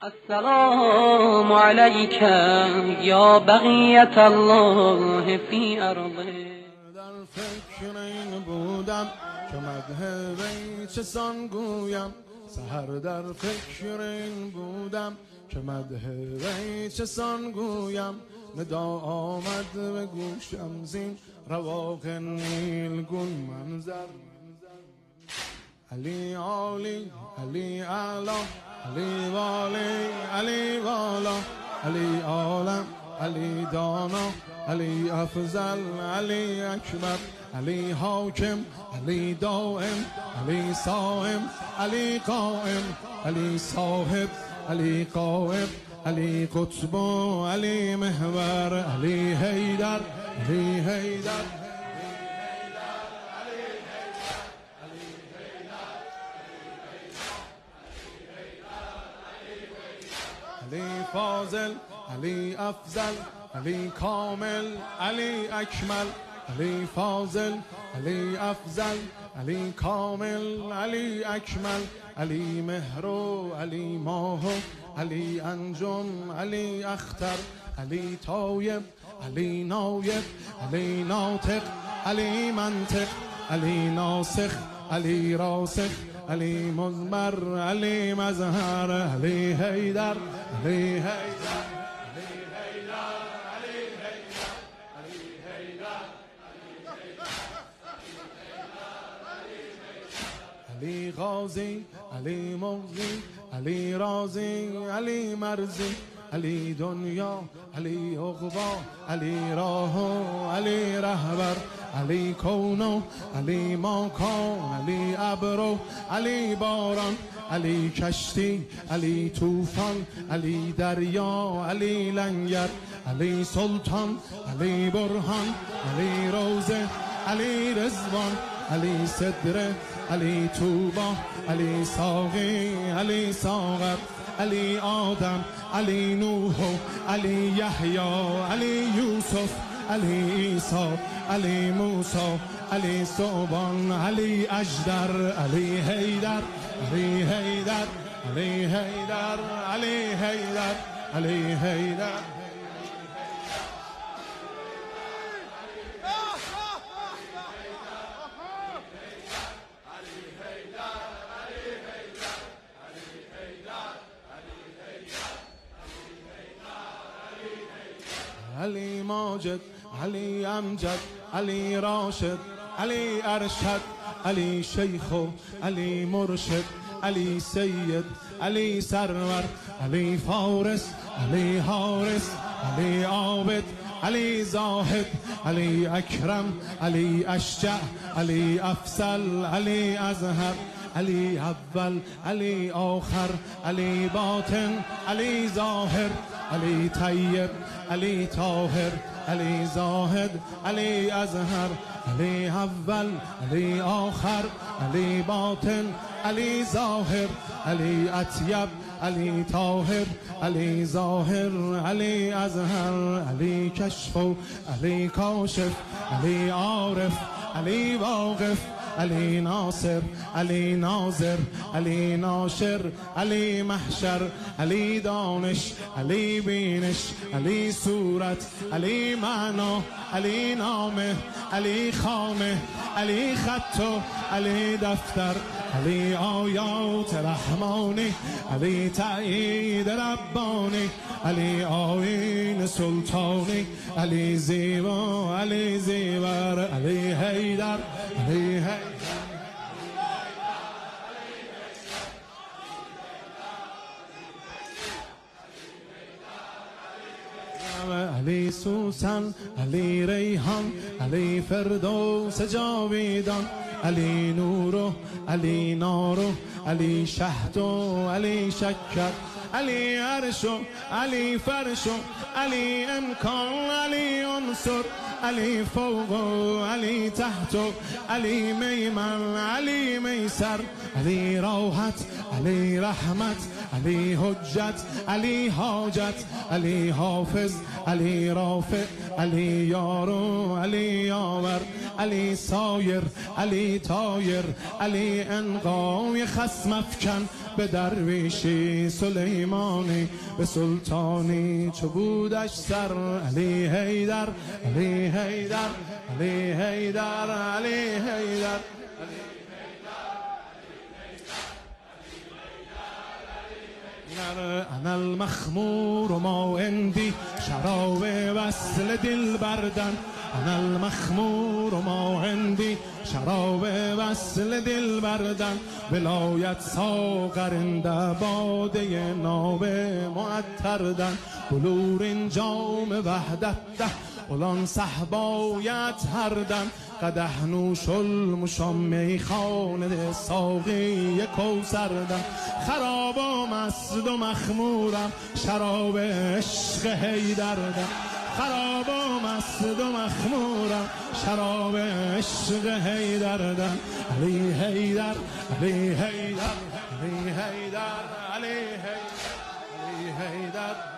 السلام عليك يا بقية الله في أرضه. در فکر این بودم که مدح وی چه سان گویم، سحر در فکر این بودم که مدح وی چه سان گویم. ندا آمد به گوشم زین رواق نیلگون منظر، علی عالی علی اعلا علی والی علی والا، علی عالم علی دانا علی افضل علی اکبر، علی حاکم علی دائم علی صائم علی قائم، علی صاحب علی قائم علی قطب علی محور، علی حیدر علی حیدر علی فاضل علی افضل علی کامل علی اکمل، علی فاضل علی افضل علی کامل علی اکمل، علی مهرو علی ماهو علی انجم علی اختر، علی طایب علی نایب علی ناطق علی منطق، علی ناسخ علی راسخ علی مزمر علی مظهر، علی حیدر علی حیدر علی غازی علی مغزی علی رازی علی مرزی، علی دنیا علی عقبا علی راهو علی رهبر، علی کونو علی ماکان علی ابرو علی باران، علی کشتی علی طوفان علی دریا علی لنگر، علی سلطان علی برهان علی روزه علی رضوان، علی صدره علی توبا علی ساقی علی ساغر، علی آدم علی نوح علی یحیی علی یوسف علی عیسی علی موسی علی ثعبان علی اژدر، علی حیدر علی حیدر علی حیدر علی حیدر علی حیدر علی ماجد علی امجد علی راشد علی ارشد، علی شیخ علی مرشد علی سید علی سرور، علی فارس علی حارس علی عابد علی زاهد علی اکرم علی اشجع علی افضل علی ازهر، علی اول علی آخر علی باطن علی ظاهر، علی طیب علی طاهر علی زاهد علی ازهر، علی اول علی آخر علی باطن علی ظاهر، علی اطیب علی طاهر علی ظاهر علی ازهر، علی کشف علی کاشف علی عارف علی واقف، علی ناصر علی ناظر علی ناشر علی محشر، علی دانش علی بینش علی صورت علی معنا علی نامه علی خامه علی خط علی دفتر، علی آیات رحمانی علی تأیید ربانی، علی آیین سلطانی علی زیبا علی زیور، علی حیدر علی حیدر علی سوسن علی ریحان علی فردوس جاویدان، علی نورو علی نارو علی شهدو علی شکر، علی عرشو علی فرشو علی امکان علی عنصر، علی فوقو علی تحتو علی میمن علی میسر، علی راحت علی رحمت علی حجت علی حاجت، علی حافظ علی رافع علی یارو علی یاور، علی سایر علی طایر علی انقای خصم افکن به درویشی سلیمانی به سلطانی چو بودش سر علی حیدر علی حیدر علی حیدر علی حیدر انا المخمور ما عندي شراب وصل دل بردن انا المخمور ما عندي شراب وصل دل بردن ولایت ساغرنده باده ناب معطردن بلورین جام وحدت ده اولان صحبایت هردن قدح نوش المشام میخانه ساقی کوثردن خرابم است و مخمورم شراب عشق حیدردن خرابم است و مخمورم شراب عشق حیدردن علی حیدر علی حیدر علی حیدر علی حیدر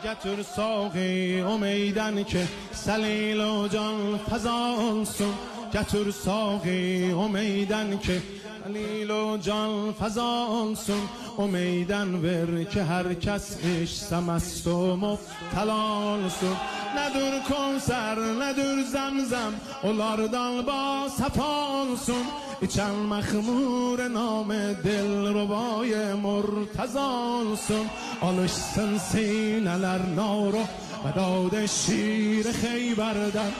گتر ساقی امیدن که سلیل و جان فزانسون گتر ساقی امیدن که سلیل و جان فزانسون امیدن ور که هر کس عشق سمست و مبتلانسون ندور کنسر ندور زمزم اولردان با صفانسون ایچن مخمور نام دل ربای مرتزانسون alışsın sineler naru ve dağda şiir Xeyber'den